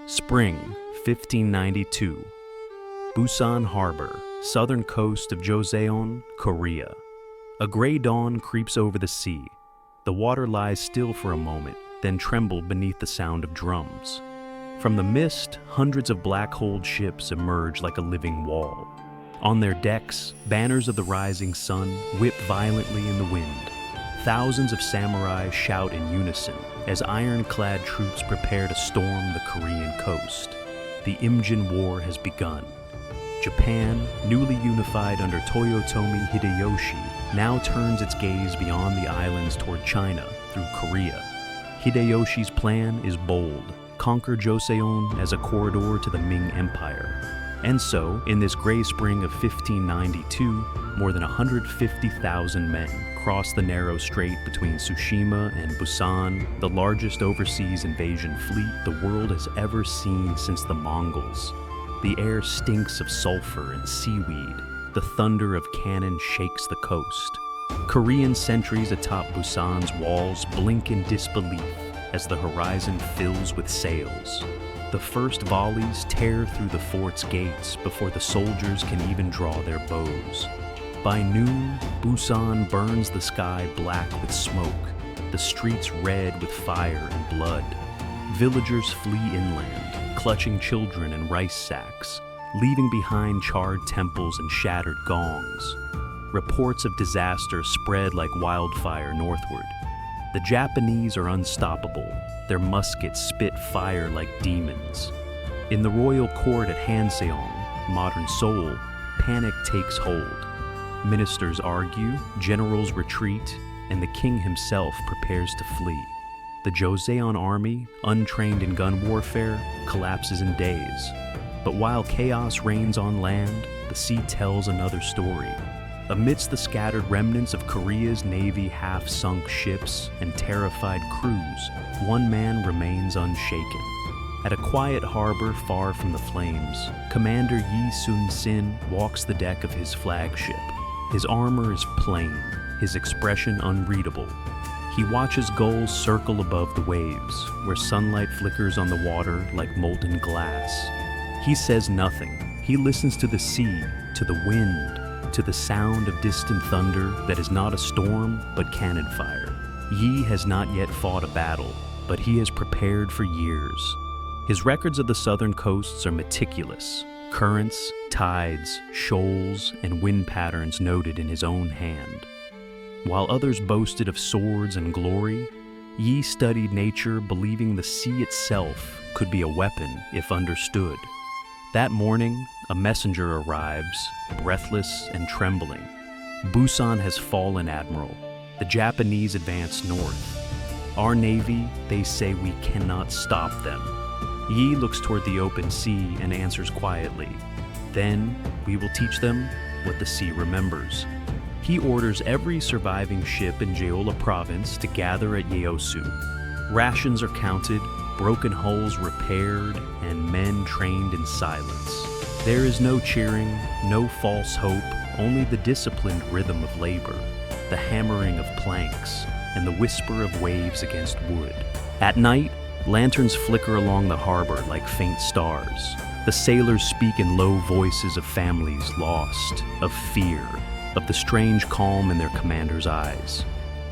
Spring, 1592. Busan Harbor, southern coast of Joseon, Korea. A gray dawn creeps over the sea. The water lies still for a moment, then trembles beneath the sound of drums. From the mist, hundreds of black-holed ships emerge like a living wall. On their decks, banners of the rising sun whip violently in the wind. Thousands of samurai shout in unison as ironclad troops prepare to storm the Korean coast. The Imjin War has begun. Japan, newly unified under Toyotomi Hideyoshi, now turns its gaze beyond the islands toward China through Korea. Hideyoshi's plan is bold: conquer Joseon as a corridor to the Ming Empire. And so, in this gray spring of 1592, more than 150,000 men crossed the narrow strait between Tsushima and Busan, the largest overseas invasion fleet the world has ever seen since the Mongols. The air stinks of sulfur and seaweed. The thunder of cannon shakes the coast. Korean sentries atop Busan's walls blink in disbelief as the horizon fills with sails. The first volleys tear through the fort's gates before the soldiers can even draw their bows. By noon, Busan burns the sky black with smoke, the streets red with fire and blood. Villagers flee inland, clutching children and rice sacks, leaving behind charred temples and shattered gongs. Reports of disaster spread like wildfire northward. The Japanese are unstoppable. Their muskets spit fire like demons. In the royal court at Hanseong, modern Seoul, panic takes hold. Ministers argue, generals retreat, and the king himself prepares to flee. The Joseon army, untrained in gun warfare, collapses in days. But while chaos reigns on land, the sea tells another story. Amidst the scattered remnants of Korea's navy half-sunk ships and terrified crews, one man remains unshaken. At a quiet harbor far from the flames, Commander Yi Sun-sin walks the deck of his flagship. His armor is plain, his expression unreadable. He watches gulls circle above the waves, where sunlight flickers on the water like molten glass. He says nothing. He listens to the sea, to the wind, to the sound of distant thunder that is not a storm, but cannon fire. Yi has not yet fought a battle, but he has prepared for years. His records of the southern coasts are meticulous. Currents, tides, shoals, and wind patterns noted in his own hand. While others boasted of swords and glory, Yi studied nature, believing the sea itself could be a weapon if understood. That morning, a messenger arrives, breathless and trembling. Busan has fallen, Admiral. The Japanese advance north. Our navy, they say we cannot stop them. Yi looks toward the open sea and answers quietly. Then, we will teach them what the sea remembers. He orders every surviving ship in Jeolla province to gather at Yeosu. Rations are counted, broken hulls repaired, and men trained in silence. There is no cheering, no false hope, only the disciplined rhythm of labor, the hammering of planks, and the whisper of waves against wood. At night, lanterns flicker along the harbor like faint stars. The sailors speak in low voices of families lost, of fear, of the strange calm in their commander's eyes.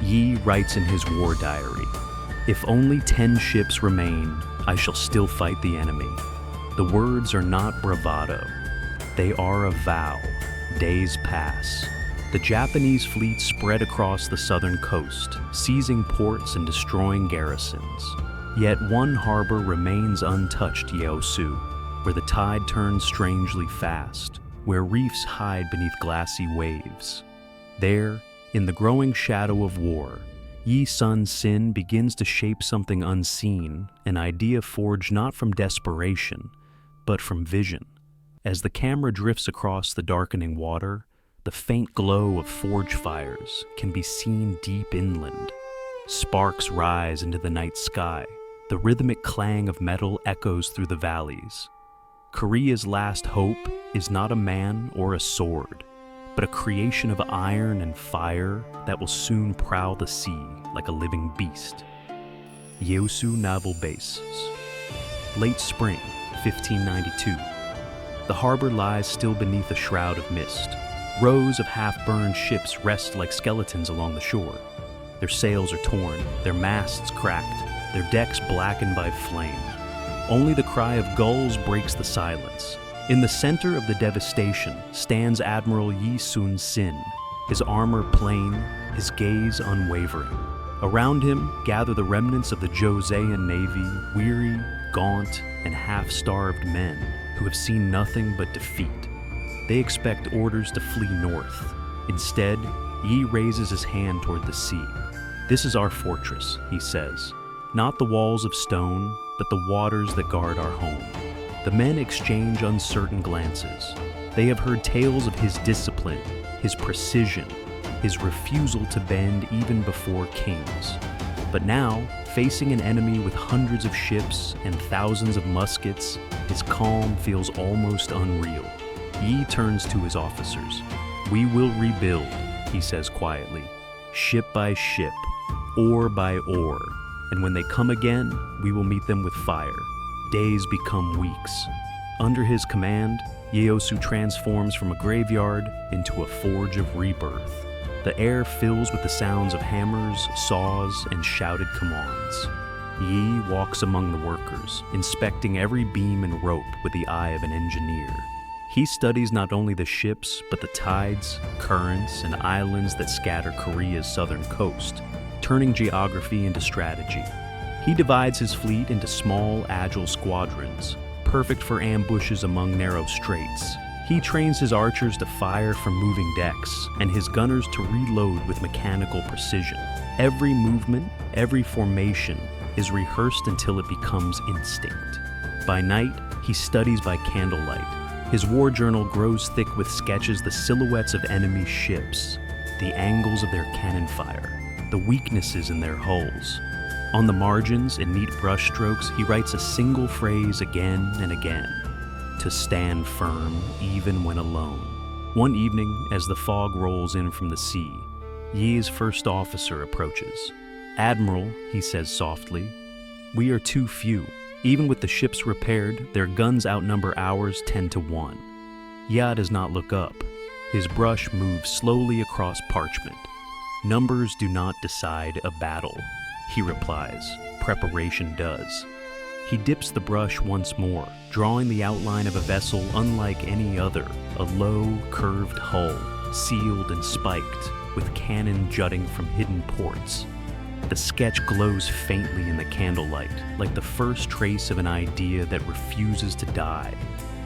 Yi writes in his war diary, "If only 10 ships remain, I shall still fight the enemy." The words are not bravado. They are a vow. Days pass. The Japanese fleet spread across the southern coast, seizing ports and destroying garrisons. Yet one harbor remains untouched, Yeosu, where the tide turns strangely fast, where reefs hide beneath glassy waves. There, in the growing shadow of war, Yi Sun-sin begins to shape something unseen, an idea forged not from desperation, but from vision. As the camera drifts across the darkening water, the faint glow of forge fires can be seen deep inland. Sparks rise into the night sky. The rhythmic clang of metal echoes through the valleys. Korea's last hope is not a man or a sword, but a creation of iron and fire that will soon prowl the sea like a living beast. Yeosu Naval Bases. Late spring, 1592. The harbor lies still beneath a shroud of mist. Rows of half-burned ships rest like skeletons along the shore. Their sails are torn, their masts cracked, their decks blackened by flame. Only the cry of gulls breaks the silence. In the center of the devastation stands Admiral Yi Sun-sin, his armor plain, his gaze unwavering. Around him gather the remnants of the Joseon Navy, weary, gaunt, and half-starved men who have seen nothing but defeat. They expect orders to flee north. Instead, Yi raises his hand toward the sea. "This is our fortress," he says. "Not the walls of stone, but the waters that guard our home." The men exchange uncertain glances. They have heard tales of his discipline, his precision, his refusal to bend even before kings. But now, facing an enemy with hundreds of ships and thousands of muskets, his calm feels almost unreal. Yi turns to his officers. "We will rebuild," he says quietly, "ship by ship, oar by oar, and when they come again, we will meet them with fire." Days become weeks. Under his command, Yeosu transforms from a graveyard into a forge of rebirth. The air fills with the sounds of hammers, saws, and shouted commands. Yi walks among the workers, inspecting every beam and rope with the eye of an engineer. He studies not only the ships, but the tides, currents, and islands that scatter Korea's southern coast, turning geography into strategy. He divides his fleet into small, agile squadrons, perfect for ambushes among narrow straits. He trains his archers to fire from moving decks, and his gunners to reload with mechanical precision. Every movement, every formation is rehearsed until it becomes instinct. By night, he studies by candlelight. His war journal grows thick with sketches the silhouettes of enemy ships, the angles of their cannon fire, the weaknesses in their hulls. On the margins, in neat brushstrokes, he writes a single phrase again and again: to stand firm even when alone. One evening, as the fog rolls in from the sea, Yi's first officer approaches. "Admiral," he says softly, "we are too few. Even with the ships repaired, their guns outnumber ours 10 to 1. Yi does not look up. His brush moves slowly across parchment. "Numbers do not decide a battle," he replies. "Preparation does." He dips the brush once more, drawing the outline of a vessel unlike any other, a low, curved hull, sealed and spiked, with cannon jutting from hidden ports. The sketch glows faintly in the candlelight, like the first trace of an idea that refuses to die.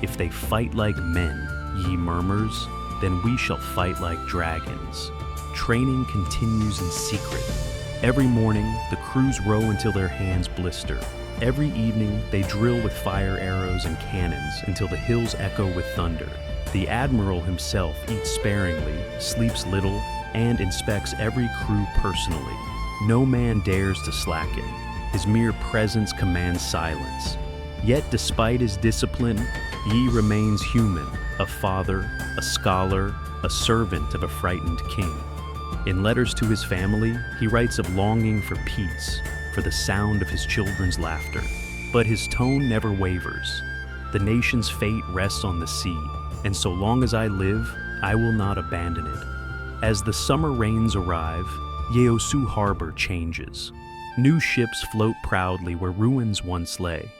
"If they fight like men," Yi murmurs, "then we shall fight like dragons." Training continues in secret. Every morning, the crews row until their hands blister. Every evening, they drill with fire arrows and cannons until the hills echo with thunder. The admiral himself eats sparingly, sleeps little, and inspects every crew personally. No man dares to slacken. His mere presence commands silence. Yet despite his discipline, Yi remains human, a father, a scholar, a servant of a frightened king. In letters to his family, he writes of longing for peace, for the sound of his children's laughter. But his tone never wavers. The nation's fate rests on the sea, and so long as I live, I will not abandon it. As the summer rains arrive, Yeosu Harbor changes. New ships float proudly where ruins once lay.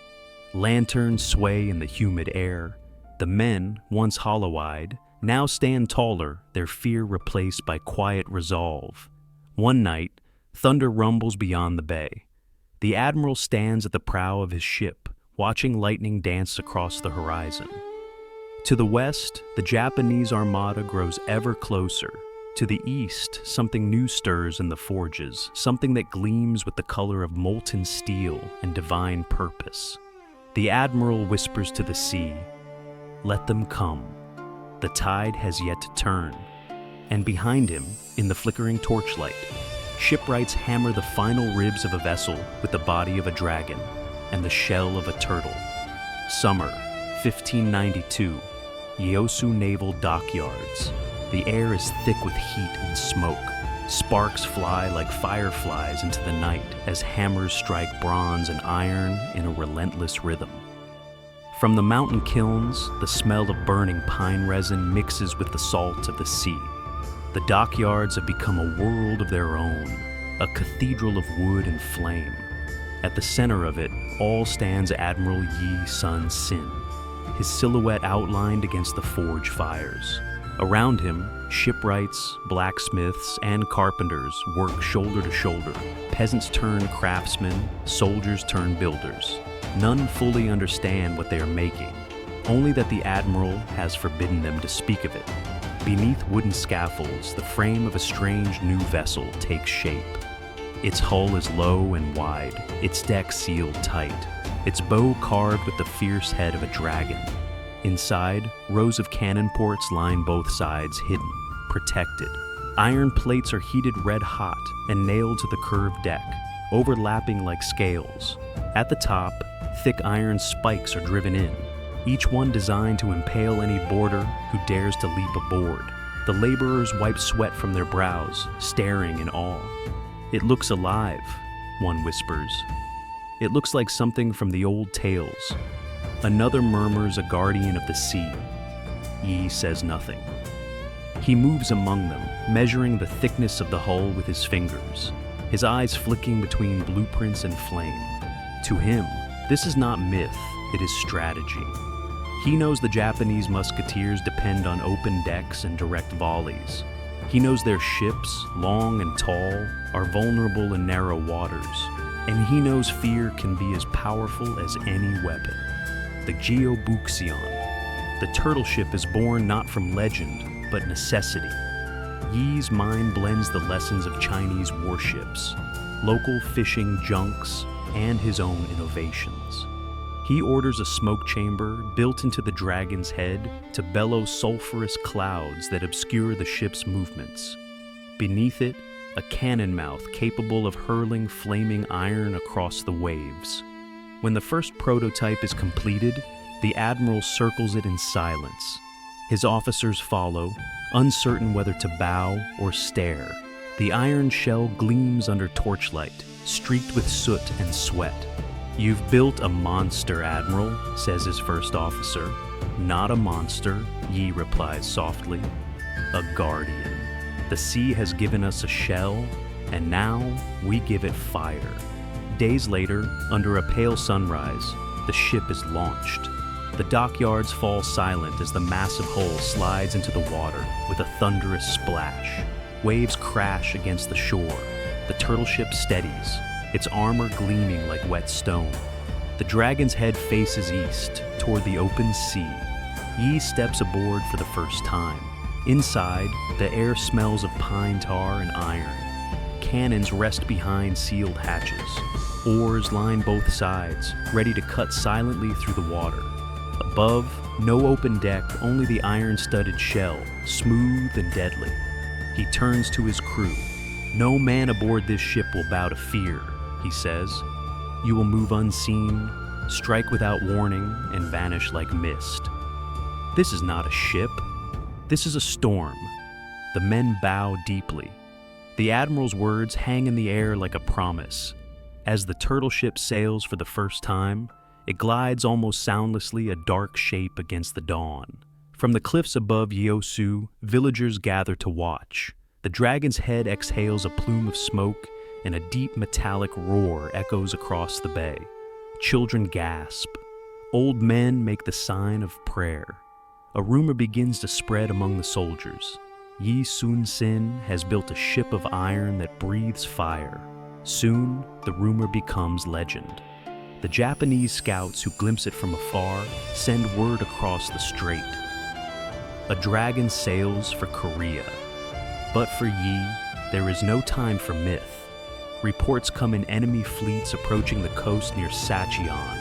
Lanterns sway in the humid air. The men, once hollow-eyed, now stand taller, their fear replaced by quiet resolve. One night, thunder rumbles beyond the bay. The admiral stands at the prow of his ship, watching lightning dance across the horizon. To the west, the Japanese armada grows ever closer. To the east, something new stirs in the forges, something that gleams with the color of molten steel and divine purpose. The admiral whispers to the sea, "Let them come. The tide has yet to turn." And behind him, in the flickering torchlight, shipwrights hammer the final ribs of a vessel with the body of a dragon and the shell of a turtle. Summer, 1592, Yeosu Naval Dockyards. The air is thick with heat and smoke. Sparks fly like fireflies into the night as hammers strike bronze and iron in a relentless rhythm. From the mountain kilns, the smell of burning pine resin mixes with the salt of the sea. The dockyards have become a world of their own, a cathedral of wood and flame. At the center of it all stands Admiral Yi Sun-sin, his silhouette outlined against the forge fires. Around him, shipwrights, blacksmiths, and carpenters work shoulder to shoulder. Peasants turn craftsmen, soldiers turn builders. None fully understand what they are making, only that the Admiral has forbidden them to speak of it. Beneath wooden scaffolds, the frame of a strange new vessel takes shape. Its hull is low and wide, its deck sealed tight, its bow carved with the fierce head of a dragon. Inside, rows of cannon ports line both sides, hidden, protected. Iron plates are heated red hot and nailed to the curved deck, overlapping like scales. At the top, thick iron spikes are driven in, each one designed to impale any boarder who dares to leap aboard. The laborers wipe sweat from their brows, staring in awe. "It looks alive," one whispers. "It looks like something from the old tales." Another murmurs a guardian of the sea. Yi says nothing. He moves among them, measuring the thickness of the hull with his fingers, his eyes flicking between blueprints and flame. To him, this is not myth, it is strategy. He knows the Japanese musketeers depend on open decks and direct volleys. He knows their ships, long and tall, are vulnerable in narrow waters. And he knows fear can be as powerful as any weapon. The Geobukseon. The turtle ship is born not from legend, but necessity. Yi's mind blends the lessons of Chinese warships, local fishing junks, and his own innovations. He orders a smoke chamber built into the dragon's head to bellow sulfurous clouds that obscure the ship's movements. Beneath it, a cannon mouth capable of hurling flaming iron across the waves. When the first prototype is completed, the Admiral circles it in silence. His officers follow, uncertain whether to bow or stare. The iron shell gleams under torchlight, streaked with soot and sweat. "You've built a monster, Admiral," says his first officer. "Not a monster," Yi replies softly. "A guardian. The sea has given us a shell, and now we give it fire." Days later, under a pale sunrise, the ship is launched. The dockyards fall silent as the massive hull slides into the water with a thunderous splash. Waves crash against the shore. The turtle ship steadies, its armor gleaming like wet stone. The dragon's head faces east, toward the open sea. Yi steps aboard for the first time. Inside, the air smells of pine tar and iron. Cannons rest behind sealed hatches. Oars line both sides, ready to cut silently through the water. Above, no open deck, only the iron-studded shell, smooth and deadly. He turns to his crew. "No man aboard this ship will bow to fear," he says. "You will move unseen, strike without warning, and vanish like mist." This is not a ship. This is a storm. The men bow deeply. The Admiral's words hang in the air like a promise. As the turtle ship sails for the first time, it glides almost soundlessly, a dark shape against the dawn. From the cliffs above Yeosu, villagers gather to watch. The dragon's head exhales a plume of smoke, and a deep metallic roar echoes across the bay. Children gasp. Old men make the sign of prayer. A rumor begins to spread among the soldiers. Yi Sun-sin has built a ship of iron that breathes fire. Soon, the rumor becomes legend. The Japanese scouts who glimpse it from afar send word across the strait. A dragon sails for Korea. But for Yi, there is no time for myth. Reports come in enemy fleets approaching the coast near Sacheon.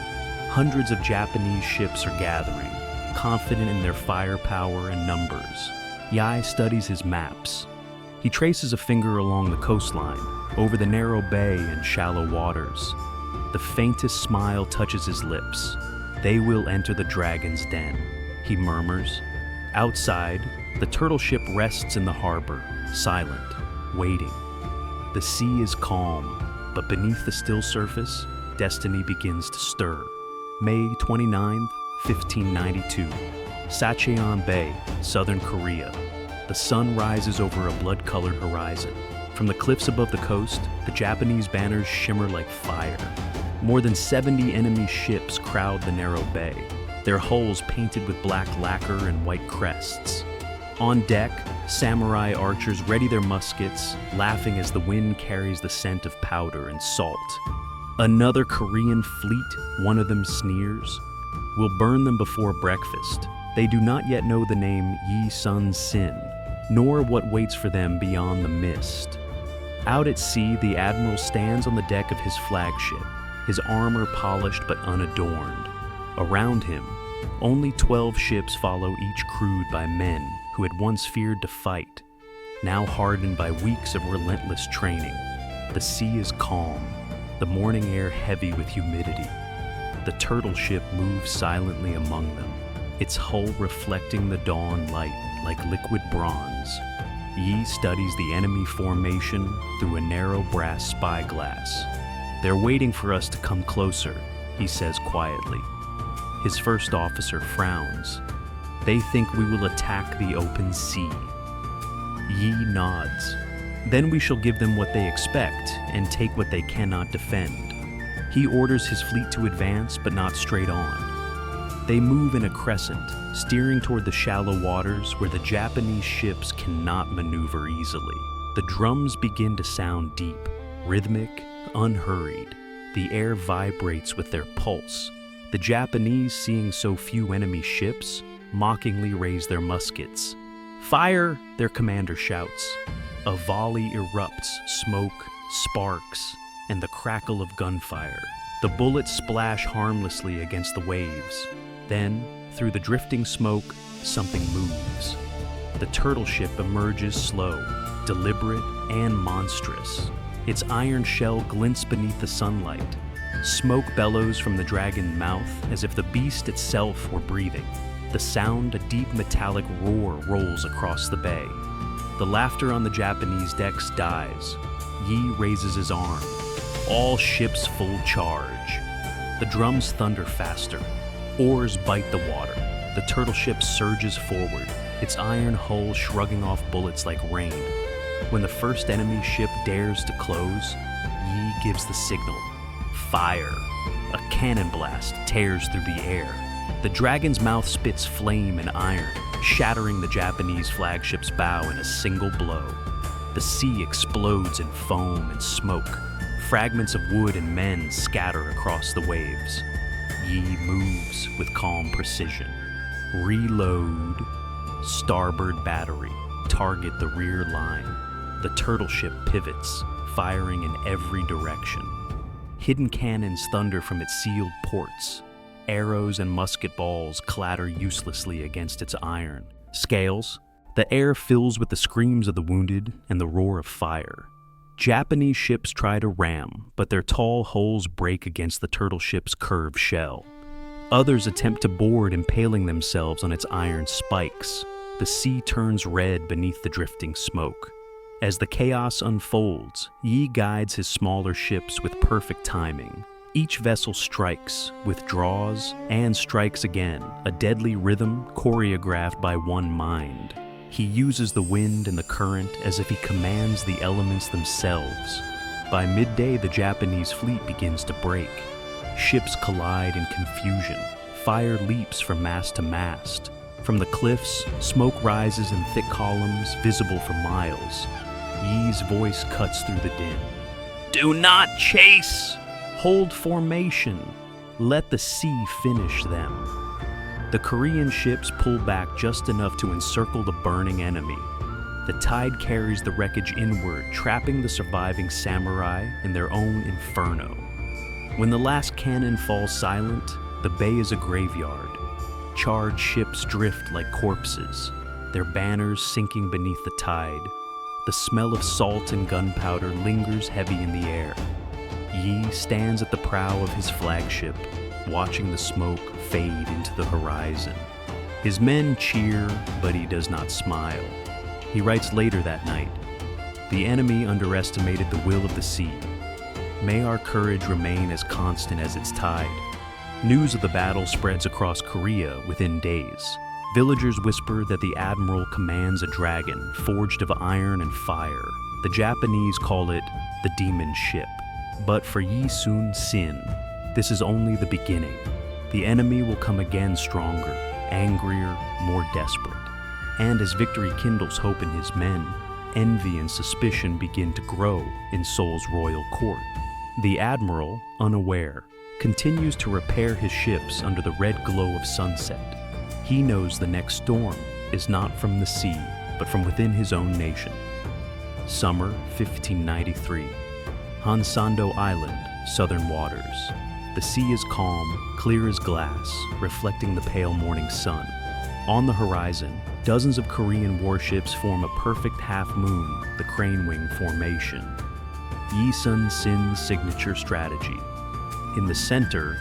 Hundreds of Japanese ships are gathering, confident in their firepower and numbers. Yi studies his maps. He traces a finger along the coastline, over the narrow bay and shallow waters. The faintest smile touches his lips. "They will enter the dragon's den," he murmurs. Outside, the turtle ship rests in the harbor, silent. waiting. The sea is calm, but beneath the still surface, destiny begins to stir. May 29, 1592. Sacheon Bay, Southern Korea. The sun rises over a blood-colored horizon. From the cliffs above the coast, the Japanese banners shimmer like fire. More than 70 enemy ships crowd the narrow bay, their hulls painted with black lacquer and white crests. On deck, samurai archers ready their muskets, laughing as the wind carries the scent of powder and salt. Another Korean fleet, one of them sneers. We'll burn them before breakfast. They do not yet know the name Yi Sun-sin, nor what waits for them beyond the mist. Out at sea, the admiral stands on the deck of his flagship, his armor polished but unadorned. Around him, only 12 ships follow, each crewed by men who had once feared to fight, now hardened by weeks of relentless training. The sea is calm, the morning air heavy with humidity. The turtle ship moves silently among them, its hull reflecting the dawn light like liquid bronze. Yi studies the enemy formation through a narrow brass spyglass. "They're waiting for us to come closer," he says quietly. His first officer frowns. "They think we will attack the open sea." Yi nods. "Then we shall give them what they expect and take what they cannot defend." He orders his fleet to advance, but not straight on. They move in a crescent, steering toward the shallow waters where the Japanese ships cannot maneuver easily. The drums begin to sound deep, rhythmic, unhurried. The air vibrates with their pulse. The Japanese, seeing so few enemy ships, mockingly raise their muskets. "Fire!" their commander shouts. A volley erupts, smoke, sparks, and the crackle of gunfire. The bullets splash harmlessly against the waves. Then, through the drifting smoke, something moves. The turtle ship emerges slow, deliberate, and monstrous. Its iron shell glints beneath the sunlight. Smoke bellows from the dragon's mouth as if the beast itself were breathing. The sound, a deep metallic roar, rolls across the bay. The laughter on the Japanese decks dies. Yi raises his arm. All ships full charge. The drums thunder faster. Oars bite the water. The turtle ship surges forward, its iron hull shrugging off bullets like rain. When the first enemy ship dares to close, Yi gives the signal. Fire! A cannon blast tears through the air. The dragon's mouth spits flame and iron, shattering the Japanese flagship's bow in a single blow. The sea explodes in foam and smoke. Fragments of wood and men scatter across the waves. Yi moves with calm precision. Reload. Starboard battery. Target the rear line. The turtle ship pivots, firing in every direction. Hidden cannons thunder from its sealed ports. Arrows and musket balls clatter uselessly against its iron. Scales. The air fills with the screams of the wounded and the roar of fire. Japanese ships try to ram, but their tall hulls break against the turtle ship's curved shell. Others attempt to board, impaling themselves on its iron spikes. The sea turns red beneath the drifting smoke. As the chaos unfolds, Yi guides his smaller ships with perfect timing. Each vessel strikes, withdraws, and strikes again, a deadly rhythm choreographed by one mind. He uses the wind and the current as if he commands the elements themselves. By midday, the Japanese fleet begins to break. Ships collide in confusion. Fire leaps from mast to mast. From the cliffs, smoke rises in thick columns, visible for miles. Yi's voice cuts through the din. "Do not chase! Hold formation! Let the sea finish them." The Korean ships pull back just enough to encircle the burning enemy. The tide carries the wreckage inward, trapping the surviving samurai in their own inferno. When the last cannon falls silent, the bay is a graveyard. Charred ships drift like corpses, their banners sinking beneath the tide. The smell of salt and gunpowder lingers heavy in the air. Yi stands at the prow of his flagship, watching the smoke fade into the horizon. His men cheer, but he does not smile. He writes later that night, The enemy underestimated the will of the sea. May our courage remain as constant as its tide. News of the battle spreads across Korea within days. Villagers whisper that the admiral commands a dragon forged of iron and fire. The Japanese call it the demon ship. But for Yi Sun-sin, this is only the beginning. The enemy will come again stronger, angrier, more desperate. And as victory kindles hope in his men, envy and suspicion begin to grow in Seoul's royal court. The admiral, unaware, continues to repair his ships under the red glow of sunset. He knows the next storm is not from the sea, but from within his own nation. Summer 1593. Hansando Island, southern waters. The sea is calm, clear as glass, reflecting the pale morning sun. On the horizon, dozens of Korean warships form a perfect half-moon, the crane wing formation. Yi Sun-sin's signature strategy. In the center,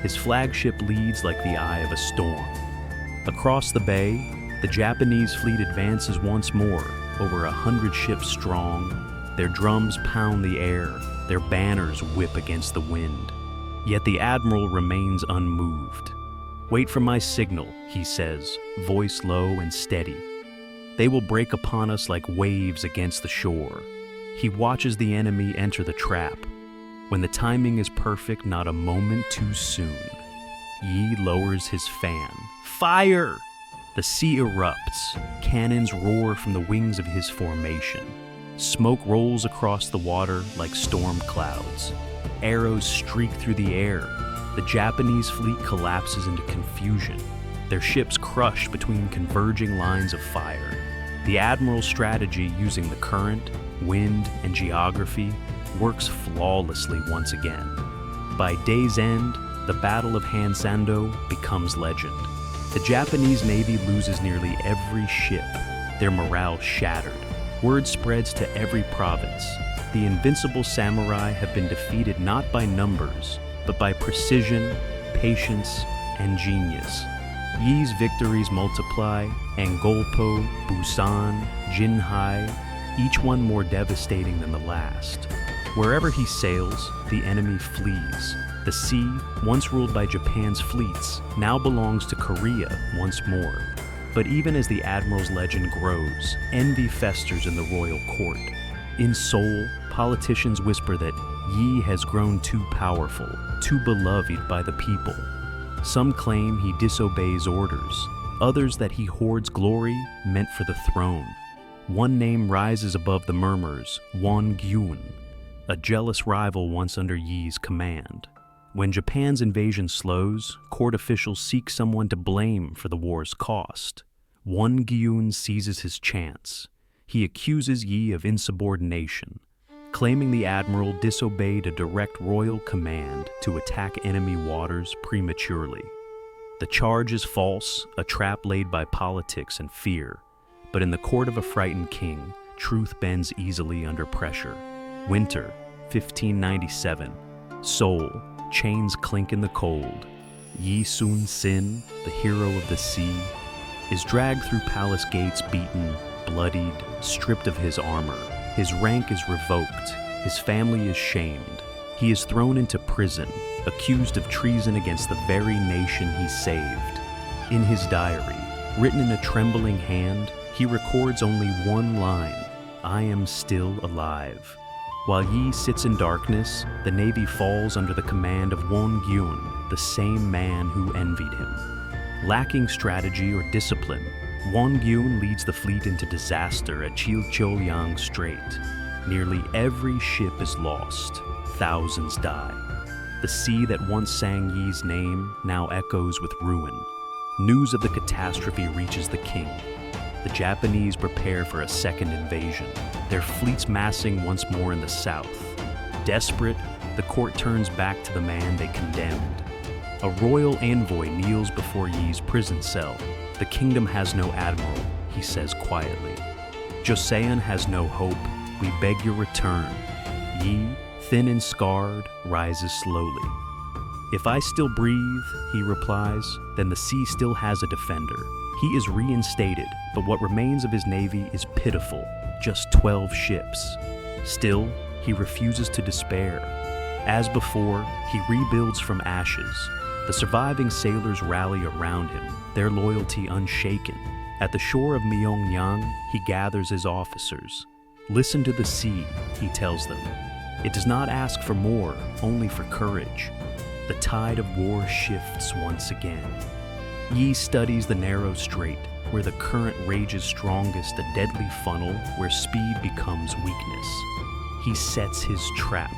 his flagship leads like the eye of a storm. Across the bay, the Japanese fleet advances once more, over 100 ships strong. Their drums pound the air, their banners whip against the wind. Yet the admiral remains unmoved. "Wait for my signal," he says, voice low and steady. They will break upon us like waves against the shore. He watches the enemy enter the trap. When the timing is perfect, not a moment too soon, Yi lowers his fan. Fire! The sea erupts. Cannons roar from the wings of his formation. Smoke rolls across the water like storm clouds. Arrows streak through the air. The Japanese fleet collapses into confusion, their ships crushed between converging lines of fire. The admiral's strategy using the current, wind, and geography works flawlessly once again. By day's end, the Battle of Hansando becomes legend. The Japanese Navy loses nearly every ship, their morale shattered. Word spreads to every province. The invincible samurai have been defeated not by numbers, but by precision, patience, and genius. Yi's victories multiply, Angolpo, Busan, Jinhai, each one more devastating than the last. Wherever he sails, the enemy flees. The sea, once ruled by Japan's fleets, now belongs to Korea once more. But even as the admiral's legend grows, envy festers in the royal court. In Seoul, politicians whisper that Yi has grown too powerful, too beloved by the people. Some claim he disobeys orders, others that he hoards glory meant for the throne. One name rises above the murmurs, Won-gyun, a jealous rival once under Yi's command. When Japan's invasion slows, court officials seek someone to blame for the war's cost. Won-gyun seizes his chance. He accuses Yi of insubordination, claiming the admiral disobeyed a direct royal command to attack enemy waters prematurely. The charge is false, a trap laid by politics and fear. But in the court of a frightened king, truth bends easily under pressure. Winter, 1597. Seoul, chains clink in the cold. Yi Sun-sin, the hero of the sea, is dragged through palace gates beaten, bloodied, stripped of his armor. His rank is revoked. His family is shamed. He is thrown into prison, accused of treason against the very nation he saved. In his diary, written in a trembling hand, he records only one line, "I am still alive." While Yi sits in darkness, the Navy falls under the command of Won-gyun, the same man who envied him. Lacking strategy or discipline, Won-gyun leads the fleet into disaster at Chilcholyang Strait. Nearly every ship is lost. Thousands die. The sea that once sang Yi's name now echoes with ruin. News of the catastrophe reaches the king. The Japanese prepare for a second invasion, their fleets massing once more in the south. Desperate, the court turns back to the man they condemned. A royal envoy kneels before Yi's prison cell. "The kingdom has no admiral," he says quietly. "Joseon has no hope. We beg your return." Yi, thin and scarred, rises slowly. "If I still breathe," he replies, "then the sea still has a defender." He is reinstated, but what remains of his navy is pitiful, just 12 ships. Still, he refuses to despair. As before, he rebuilds from ashes. The surviving sailors rally around him, their loyalty unshaken. At the shore of Myeongyang, he gathers his officers. "Listen to the sea," he tells them. "It does not ask for more, only for courage." The tide of war shifts once again. Yi studies the narrow strait, where the current rages strongest, a deadly funnel where speed becomes weakness. He sets his trap.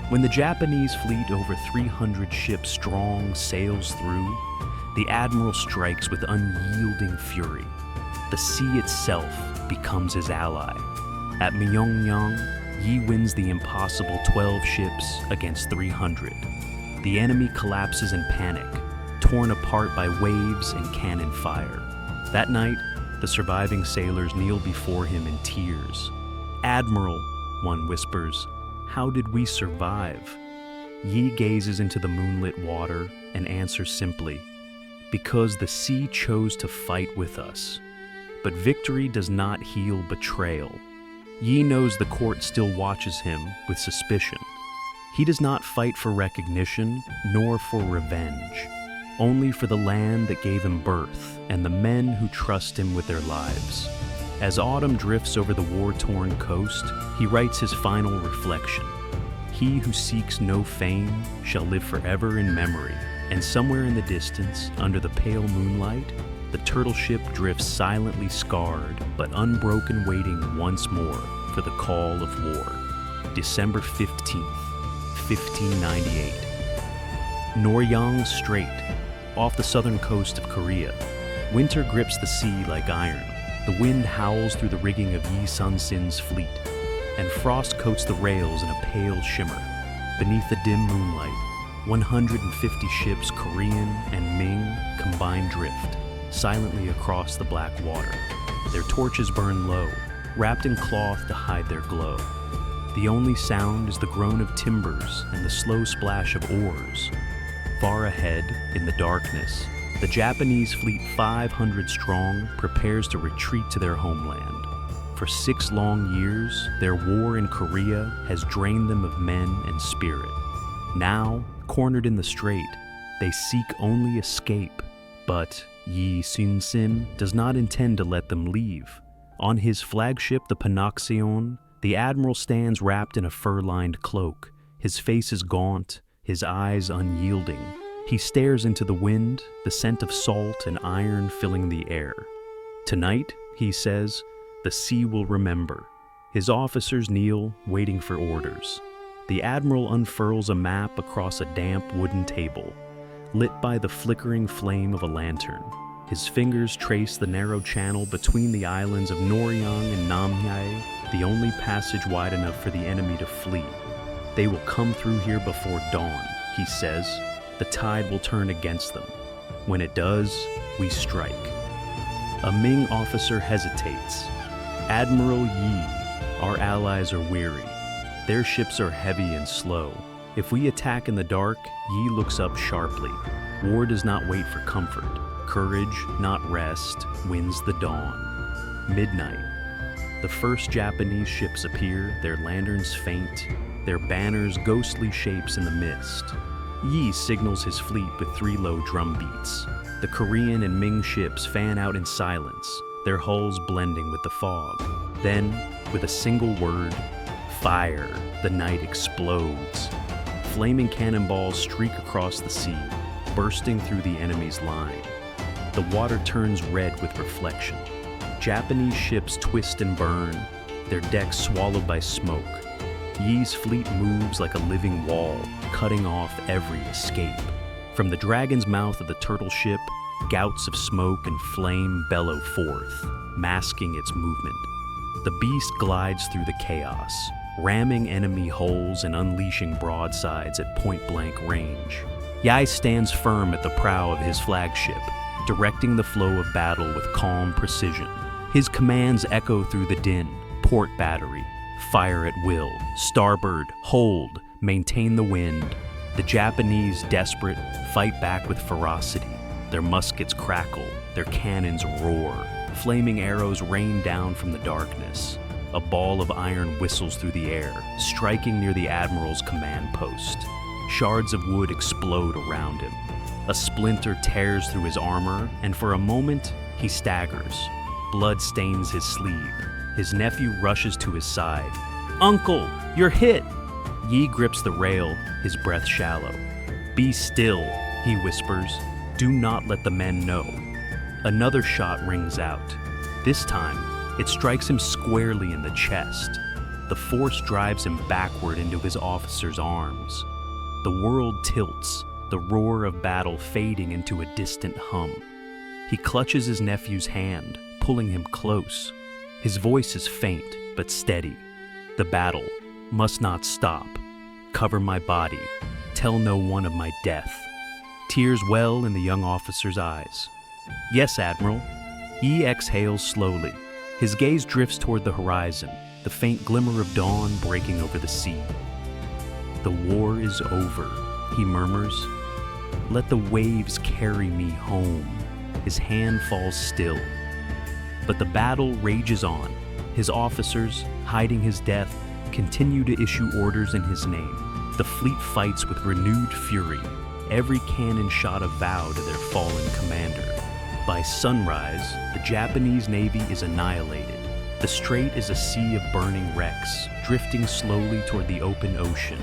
When the Japanese fleet, over 300 ships strong, sails through, the admiral strikes with unyielding fury. The sea itself becomes his ally. At Myeongyang, Yi wins the impossible 12 ships against 300. The enemy collapses in panic, torn apart by waves and cannon fire. That night, the surviving sailors kneel before him in tears. "Admiral," one whispers, "how did we survive?" Yi gazes into the moonlit water and answers simply, "Because the sea chose to fight with us." But victory does not heal betrayal. Yi knows the court still watches him with suspicion. He does not fight for recognition, nor for revenge, only for the land that gave him birth and the men who trust him with their lives. As autumn drifts over the war-torn coast, he writes his final reflection. "He who seeks no fame shall live forever in memory." And somewhere in the distance, under the pale moonlight, the turtle ship drifts silently scarred, but unbroken, waiting once more for the call of war. December 15th, 1598. Noryang Strait, off the southern coast of Korea. Winter grips the sea like iron. The wind howls through the rigging of Yi Sun-sin's fleet, and frost coats the rails in a pale shimmer. Beneath the dim moonlight, 150 ships, Korean and Ming, combine drift, silently across the black water. Their torches burn low, wrapped in cloth to hide their glow. The only sound is the groan of timbers and the slow splash of oars. Far ahead, in the darkness, the Japanese fleet, 500 strong, prepares to retreat to their homeland. For 6 long years, their war in Korea has drained them of men and spirit. Now, cornered in the strait, they seek only escape. But Yi Sun-sin does not intend to let them leave. On his flagship, the Sacheon, the admiral stands wrapped in a fur-lined cloak. His face is gaunt, his eyes unyielding. He stares into the wind, the scent of salt and iron filling the air. "Tonight," he says, "the sea will remember." His officers kneel, waiting for orders. The admiral unfurls a map across a damp wooden table, lit by the flickering flame of a lantern. His fingers trace the narrow channel between the islands of Noryang and Namhae, the only passage wide enough for the enemy to flee. "They will come through here before dawn," he says. "The tide will turn against them. When it does, we strike." A Ming officer hesitates. "Admiral Yi, our allies are weary. Their ships are heavy and slow. If we attack in the dark," Yi looks up sharply. "War does not wait for comfort. Courage, not rest, wins the dawn." Midnight. The first Japanese ships appear, their lanterns faint, their banners ghostly shapes in the mist. Yi signals his fleet with 3 low drum beats. The Korean and Ming ships fan out in silence, their hulls blending with the fog. Then, with a single word, fire, the night explodes. Flaming cannonballs streak across the sea, bursting through the enemy's line. The water turns red with reflection. Japanese ships twist and burn, their decks swallowed by smoke. Yi's fleet moves like a living wall, cutting off every escape. From the dragon's mouth of the turtle ship, gouts of smoke and flame bellow forth, masking its movement. The beast glides through the chaos, ramming enemy holes and unleashing broadsides at point-blank range. Yi stands firm at the prow of his flagship, directing the flow of battle with calm precision. His commands echo through the din: port battery, fire at will, starboard, hold, maintain the wind. The Japanese, desperate, fight back with ferocity. Their muskets crackle, their cannons roar. Flaming arrows rain down from the darkness. a ball of iron whistles through the air, striking near the Admiral's command post. Shards of wood explode around him. A splinter tears through his armor, and for a moment, he staggers. Blood stains his sleeve. His nephew rushes to his side. "Uncle, you're hit!" Yi grips the rail, his breath shallow. "Be still," he whispers. "Do not let the men know." Another shot rings out. This time, it strikes him squarely in the chest. The force drives him backward into his officer's arms. The world tilts, the roar of battle fading into a distant hum. He clutches his nephew's hand, pulling him close. His voice is faint, but steady. "The battle must not stop. Cover my body. Tell no one of my death." Tears well in the young officer's eyes. "Yes, Admiral." Yi exhales slowly. His gaze drifts toward the horizon, the faint glimmer of dawn breaking over the sea. "The war is over," he murmurs. "Let the waves carry me home." His hand falls still. But the battle rages on. His officers, hiding his death, continue to issue orders in his name. The fleet fights with renewed fury, every cannon shot a vow to their fallen commander. By sunrise, the Japanese Navy is annihilated. The strait is a sea of burning wrecks, drifting slowly toward the open ocean.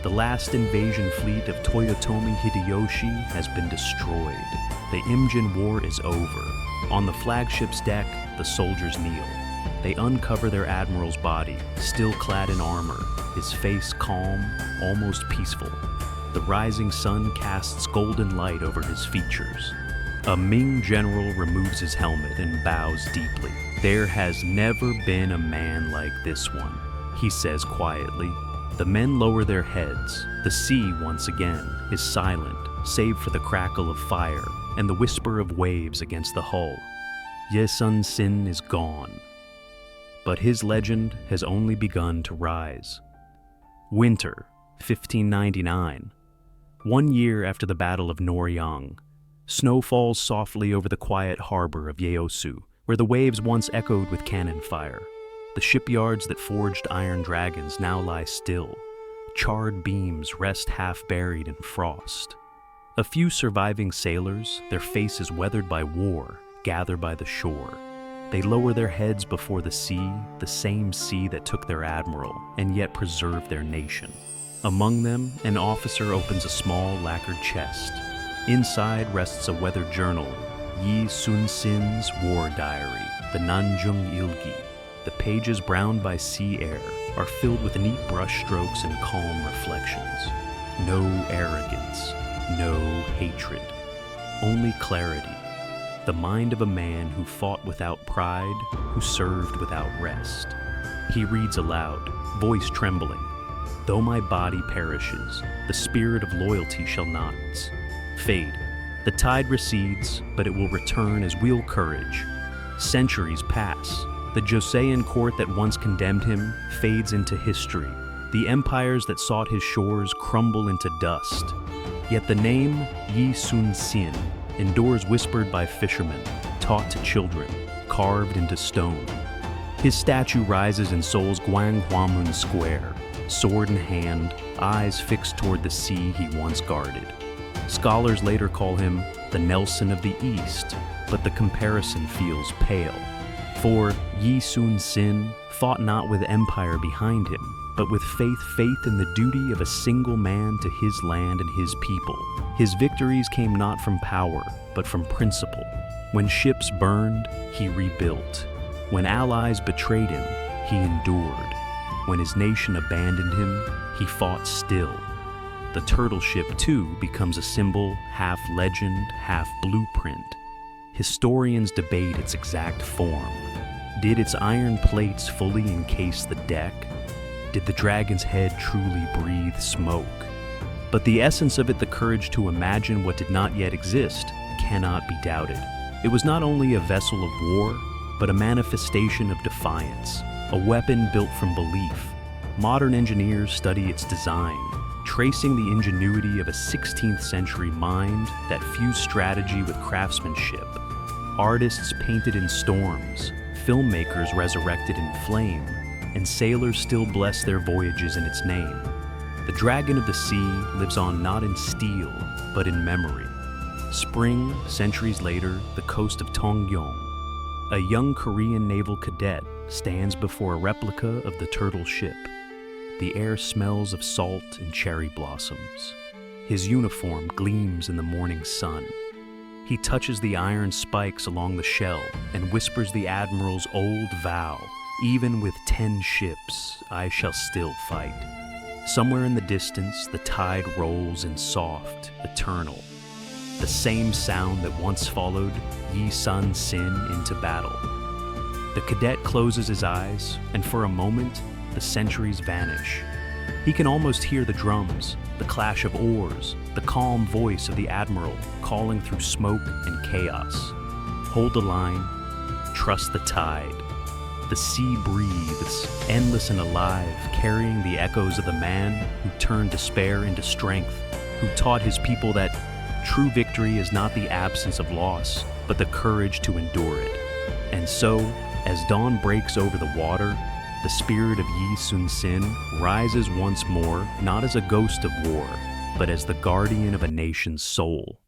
The last invasion fleet of Toyotomi Hideyoshi has been destroyed. The Imjin War is over. On the flagship's deck, the soldiers kneel. They uncover their admiral's body, still clad in armor, his face calm, almost peaceful. The rising sun casts golden light over his features. A Ming general removes his helmet and bows deeply. "There has never been a man like this one," he says quietly. The men lower their heads. The sea, once again, is silent, save for the crackle of fire and the whisper of waves against the hull. Yi Sun-sin is gone. But his legend has only begun to rise. Winter, 1599. 1 year after the Battle of Noryang, snow falls softly over the quiet harbor of Yeosu, where the waves once echoed with cannon fire. The shipyards that forged iron dragons now lie still. Charred beams rest half buried in frost. A few surviving sailors, their faces weathered by war, gather by the shore. They lower their heads before the same sea that took their admiral and yet preserved their nation. Among them, an officer opens a small lacquered chest. Inside rests a weathered journal, Yi Sun-sin's war diary, the Nanjung Ilgi. The pages, browned by sea air, are filled with neat brushstrokes and calm reflections. No arrogance, no hatred, only clarity. The mind of a man who fought without pride, who served without rest. He reads aloud, voice trembling. "Though my body perishes, the spirit of loyalty shall not fade. The tide recedes, but it will return as will courage. Centuries pass. The Joseon court that once condemned him fades into history. The empires that sought his shores crumble into dust. Yet the name Yi Sun-sin endures, whispered by fishermen, taught to children, carved into stone. His statue rises in Seoul's Gwanghwamun Square, sword in hand, eyes fixed toward the sea he once guarded. Scholars later call him the Nelson of the East, but the comparison feels pale. For Yi Sun-sin fought not with empire behind him, but with faith in the duty of a single man to his land and his people. His victories came not from power, but from principle. When ships burned, he rebuilt. When allies betrayed him, he endured. When his nation abandoned him, he fought still. The turtle ship, too, becomes a symbol, half legend, half blueprint. Historians debate its exact form. Did its iron plates fully encase the deck? Did the dragon's head truly breathe smoke? But the essence of it, the courage to imagine what did not yet exist, cannot be doubted. It was not only a vessel of war, but a manifestation of defiance, a weapon built from belief. Modern engineers study its design, tracing the ingenuity of a 16th century mind that fused strategy with craftsmanship. Artists painted in storms, filmmakers resurrected in flame, and sailors still bless their voyages in its name. The Dragon of the Sea lives on not in steel, but in memory. Spring, centuries later, the coast of Tongyeong. A young Korean naval cadet stands before a replica of the turtle ship. The air smells of salt and cherry blossoms. His uniform gleams in the morning sun. He touches the iron spikes along the shell and whispers the Admiral's old vow, "Even with 10 ships, I shall still fight." Somewhere in the distance, the tide rolls in soft, eternal. The same sound that once followed Yi Sun-sin into battle. The cadet closes his eyes, and for a moment, the centuries vanish. He can almost hear the drums, the clash of oars, the calm voice of the Admiral calling through smoke and chaos. Hold the line, trust the tide. The sea breathes, endless and alive, carrying the echoes of the man who turned despair into strength, who taught his people that true victory is not the absence of loss, but the courage to endure it. And so, as dawn breaks over the water, the spirit of Yi Sun-sin rises once more, not as a ghost of war, but as the guardian of a nation's soul.